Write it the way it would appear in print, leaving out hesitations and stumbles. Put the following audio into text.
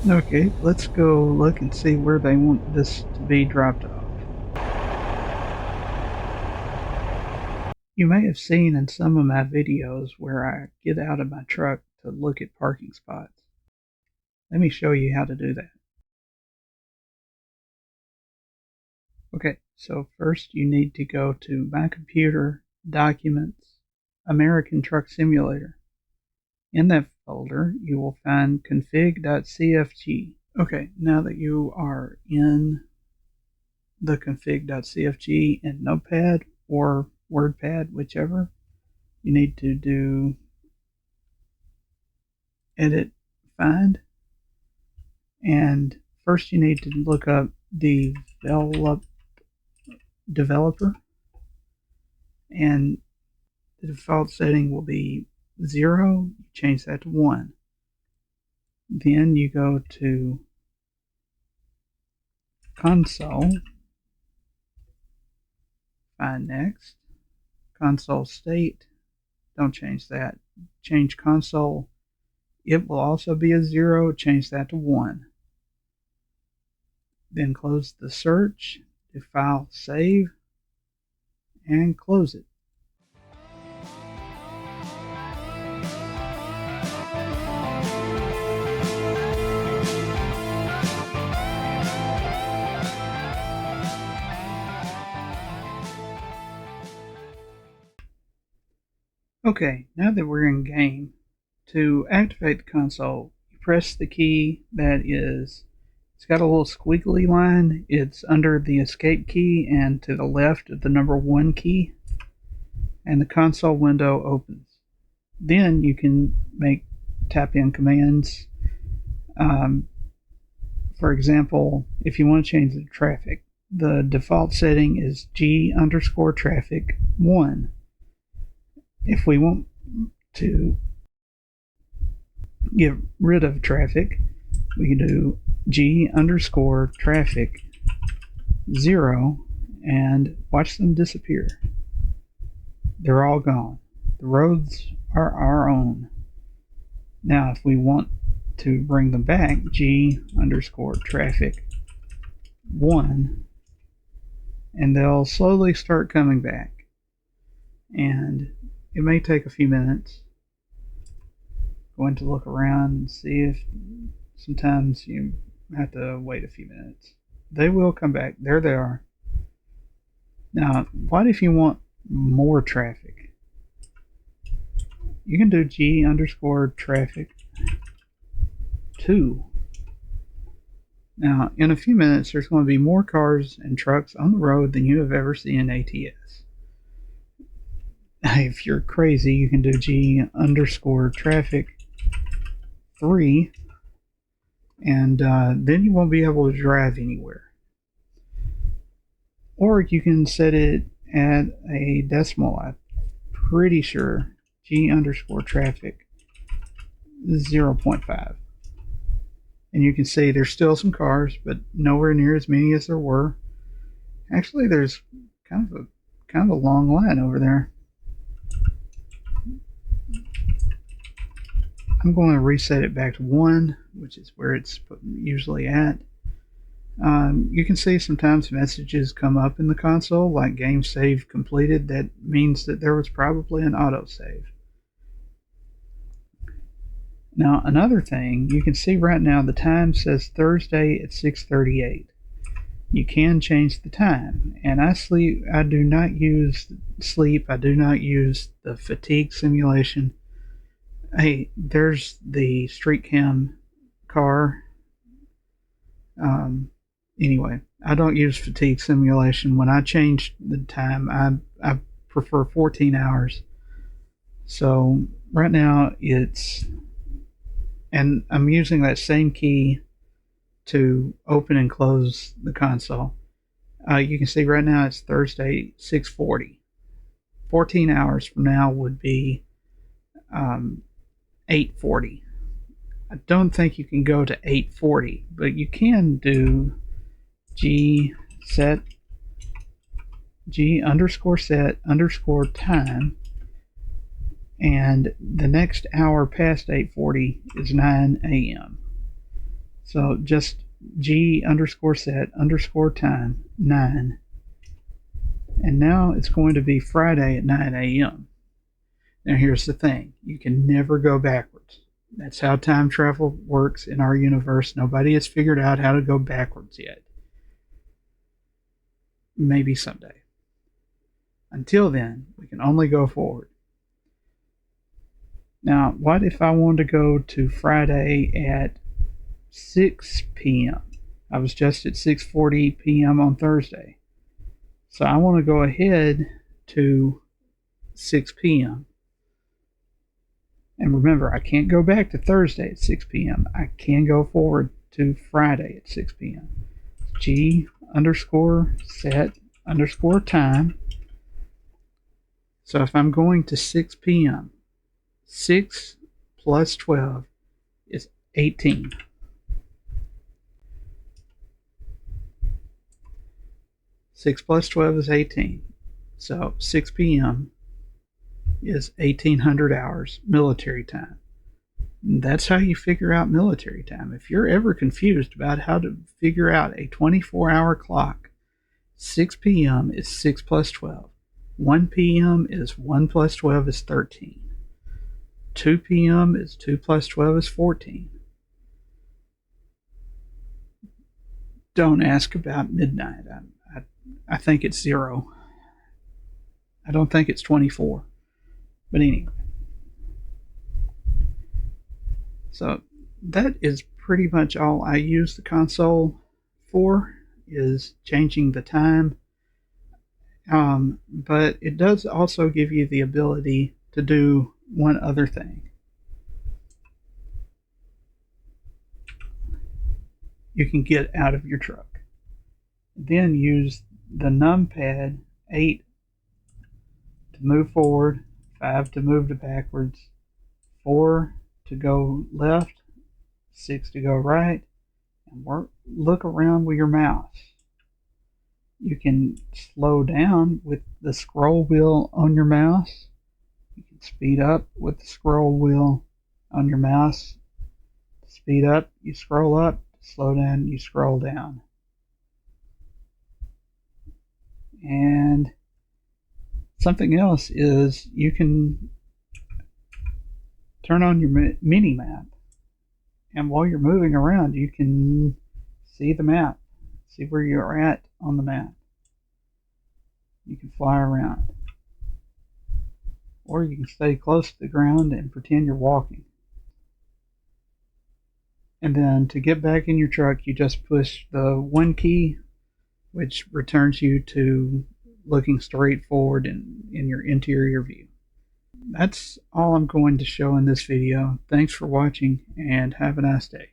Okay, let's go look and see where they want this to be dropped off. You may have seen in some of my videos where I get out of my truck to look at parking spots. Let me show you how to do that. Okay, so first you need to go to My Computer, Documents, American Truck Simulator. In that folder, you will find config.cfg. Okay, now that you are in the config.cfg in Notepad or WordPad, whichever, you need to do edit find, and first you need to look up developer, and the default setting will be 0. You change that to 1. Then you go to console, find next, console state, don't change that, change console, it will also be a 0, change that to 1. Then close the search, do file save, and close it. Okay, now that we're in game, to activate the console, you press the key that is, it's got a little squiggly line. It's under the escape key and to the left of the number 1 key, and the console window opens. Then you can tap in commands. For example, if you want to change the traffic, the default setting is G_traffic 1. If we want to get rid of traffic, we can do G_traffic 0 and watch them disappear. They're all gone. The roads are our own. Now, if we want to bring them back, G_traffic 1, and they'll slowly start coming back. And it may take a few minutes. Going to look around and see if sometimes you have to wait a few minutes. They will come back. There they are. Now, what if you want more traffic? You can do G_traffic 2. Now, in a few minutes, there's going to be more cars and trucks on the road than you have ever seen in ATS. If you're crazy, you can do G_traffic 3, and then you won't be able to drive anywhere. Or you can set it at a decimal. I'm pretty sure G_traffic 0.5. And you can see there's still some cars, but nowhere near as many as there were. Actually, there's kind of a long line over there. I'm going to reset it back to 1, which is where it's usually at. You can see sometimes messages come up in the console like game save completed. That means that there was probably an autosave. Now, another thing, you can see right now the time says Thursday at 6:38. You can change the time, and I do not use sleep. I do not use the fatigue simulation. Hey, there's the street cam car. Anyway, I don't use fatigue simulation. When I change the time, I prefer 14 hours. So right now and I'm using that same key to open and close the console. You can see right now it's Thursday 6:40. 14 hours from now would be 8:40. I don't think you can go to 8:40, but you can do G_set time, and the next hour past 8:40 is 9 a.m. So just G underscore set underscore time 9. And now it's going to be Friday at 9 a.m. Now here's the thing. You can never go backwards. That's how time travel works in our universe. Nobody has figured out how to go backwards yet. Maybe someday. Until then, we can only go forward. Now, what if I wanted to go to Friday at 6 p.m.? I was just at 6:40 p.m. on Thursday. So I want to go ahead to 6 p.m. And remember, I can't go back to Thursday at 6 p.m. I can go forward to Friday at 6 p.m. G underscore set underscore time. So if I'm going to 6 p.m., 6 plus 12 is 18. Six plus 12 is 18. So 6 p.m. is 1800 hours military time. That's how you figure out military time. If you're ever confused about how to figure out a 24-hour clock, 6 p.m. is 6 plus 12. 1 p.m. is 1 plus 12 is 13. 2 p.m. is 2 plus 12 is 14. Don't ask about midnight. I think it's 0. I don't think it's 24. But anyway. So that is pretty much all I use the console for, is changing the time. But it does also give you the ability to do one other thing. You can get out of your truck. Then use the numpad 8 to move forward, 5 to move to backwards, 4 to go left, 6 to go right, and look around with your mouse. You can slow down with the scroll wheel on your mouse. You can speed up with the scroll wheel on your mouse. Speed up, you scroll up. Slow down, you scroll down. And something else is you can turn on your mini map, and while you're moving around you can see the map, see where you're at on the map. You can fly around, or you can stay close to the ground and pretend you're walking. And then to get back in your truck, you just push the 1 key, which returns you to looking straight forward in your interior view. That's all I'm going to show in this video. Thanks for watching, and have a nice day.